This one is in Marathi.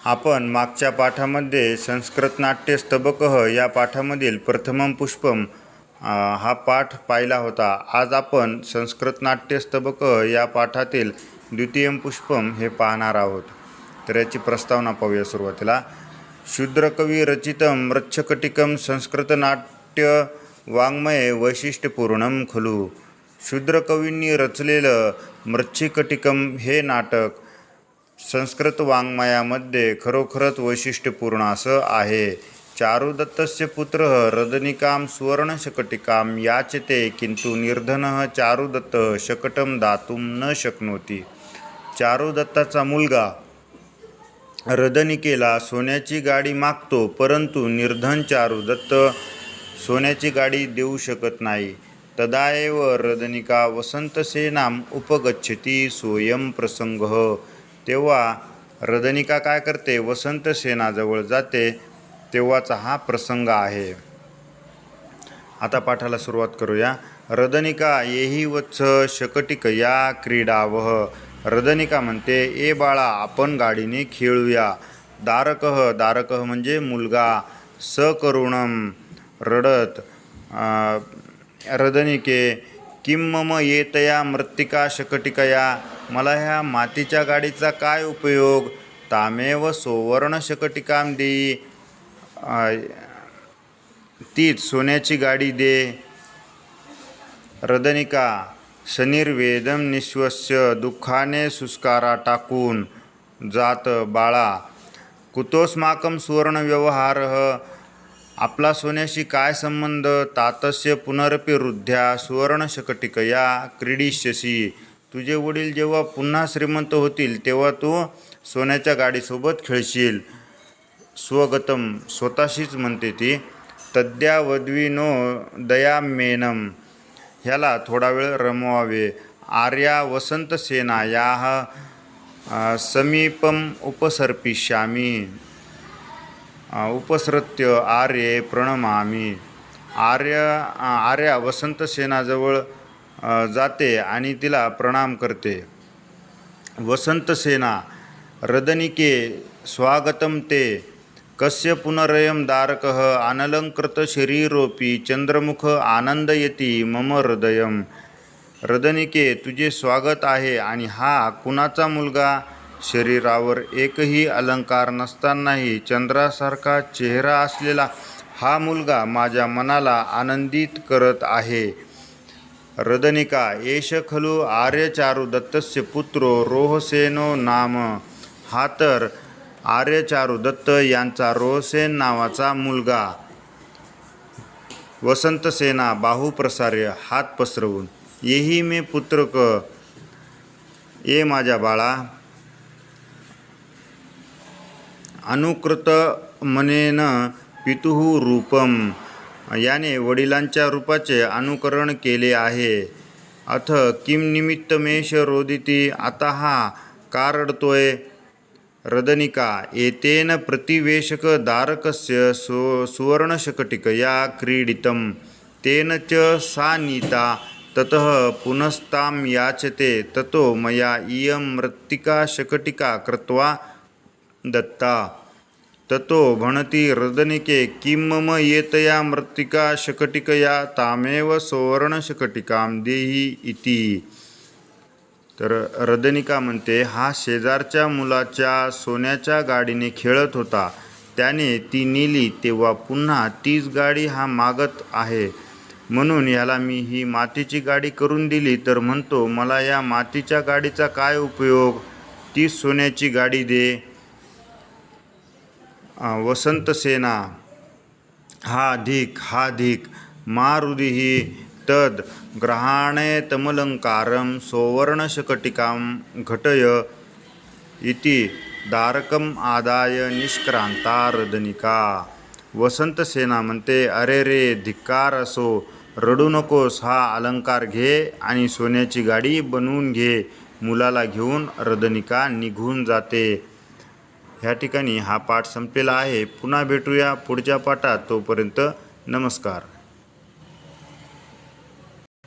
आपण मागच्या पाठामध्ये संस्कृत नाट्य स्तबकः या पाठामधील प्रथमं पुष्पम हा पाठ पाहिला होता. आज आपण संस्कृत नाट्य स्तबकः या पाठातील द्वितीयं पुष्पम हे पाहणार आहोत. तर याची प्रस्तावना पाहूया. सुरुवातीला शूद्रकवी रचितं मृच्छकटिकं संस्कृतनाट्य वाङ्मये वैशिष्ट्यपूर्णं खलु. शूद्रकवींनी रचलेलं मृच्छकटिकं हे नाटक संस्कृत वाङ्मयामध्ये खरोखरच वैशिष्ट्यपूर्ण असं आहे. चारुदत्तस्य पुत्रः रदनिकां सुवर्णशकटिकां याचते किंतु निर्धनः चारुदत्तः शकटं दातुं न शक्नोति. चारुदत्ताचा मुलगा रदनिकेला सोन्याची गाडी मागतो, परंतु निर्धन चारुदत्त सोन्याची गाडी देऊ शकत नाही. तदा एव रदनिका वसंतसेनाम् उपगच्छति सोऽयं प्रसंगः. तेव्हा रदनिका काय करते? वसंतसेनाजवळ जाते. तेव्हाचा हा प्रसंग आहे. आता पाठाला सुरुवात करूया. रदनिका येही वत्स शकटिक या क्रीडावह. रदनिका म्हणते, ए बाळा, आपण गाडीने खेळूया. दारकः, दारकः म्हणजे मुलगा. सकरुणम रडत रदनिके, किं मम येतया मृत्तिका शकटिकया. मला ह्या मातीच्या गाडीचा काय उपयोग? तामेव सुवर्णशकटिकां देई. तीच सोन्याची गाडी दे. रदनिका शनिर्वेदम निश्वस्य, दुःखाने सुस्कारा टाकून जात, बाळा, कुतोस्माकं सुवर्णव्यवहारः. आपला सोन्याशी काय संबंध? तातस्य पुनरपि रुद्ध्या सुवर्णशकटिकया क्रीडिष्यसि. तुझे वडील जेव्हा पुन्हा श्रीमंत होतील तेव्हा तू सोन्याच्या गाडीसोबत खेळशील. स्वगतम स्वतःशीच म्हणते ती. तद्या वद्विनो दयामेनम, ह्याला थोडा वेळ रमवावे. आर्या वसंतसेना याः समीपम उपसर्पिष्यामि. उपसृत्य आर्ये प्रणमामि. आर्या वसंतसेनाजवळ जाते आणि तिला प्रणाम करते. वसंतसेना रदनिके स्वागतं ते. कस्य पुनरयं दारकः अनलंकृत शरीरोपि चंद्रमुख आनंदयति मम हृदयम्. रदनिके, तुझे स्वागत आहे. आणि हा कुणाचा मुलगा? शरीरावर एकही अलंकार नसतानाही चंद्रासारखा चेहरा असलेला हा मुलगा माझ्या मनाला आनंदित करत आहे. रदनिका, एष खलु आर्य चारुदत्तस्य पुत्रो रोहसेनो नाम. हा तर आर्य चारुदत्त यांचा रोहसेन नावाचा मुलगा. वसंतसेना बाहू प्रसार्य, हात पसरवून, येही मे पुत्रक, ये माझ्या बाळा. अनुकृत मनेन पितुः रूपम, याने वडिलांच्या रूपाचे अनुकरण केले आहे. अथ किं निमित्तमेष रोदिति, आता हा का रडतोय? रदनिका, एतेन प्रतिवेशक दारकस्य सुवर्णशकटिकया क्रीडितं तेन च सा नीता ततः पुनस्तां याचते ततो मया इयं मृत्तिका शकटिका कृत्वा दत्ता. ततो भणति रदनिके, किं मम येतया मृत्तिका शकटिकया तामेव सुवर्णशकटिकां देहि इति. तर रदनिका म्हणते, हा शेजारच्या मुलाच्या सोन्याच्या गाडीने खेळत होता. त्याने ती नेली तेव्हा पुन्हा तीच गाडी हा मागत आहे. म्हणून ह्याला मी ही मातीची गाडी करून दिली. तर म्हणतो, मला या मातीच्या गाडीचा काय उपयोग? तीच सोन्याची गाडी दे. वसंतसेना, हा धिक मारुदिः तद ग्रहाणे तमलंकारं सुवर्णशकटिकां घटय इति दारकम् आदाय निष्क्रांता रदनिका. वसंतसेना म्हणते, अरे रे, धिक्कार असो, रडू नकोस. हा अलंकार घे आणि सोन्याची गाडी बनवून घे. मुलाला घेऊन रदनिका निघून जाते. ह्या ठिकाणी हा पाठ संपलेला आहे. पुन्हा भेटूया पुढच्या पाठात. तोपर्यंत नमस्कार.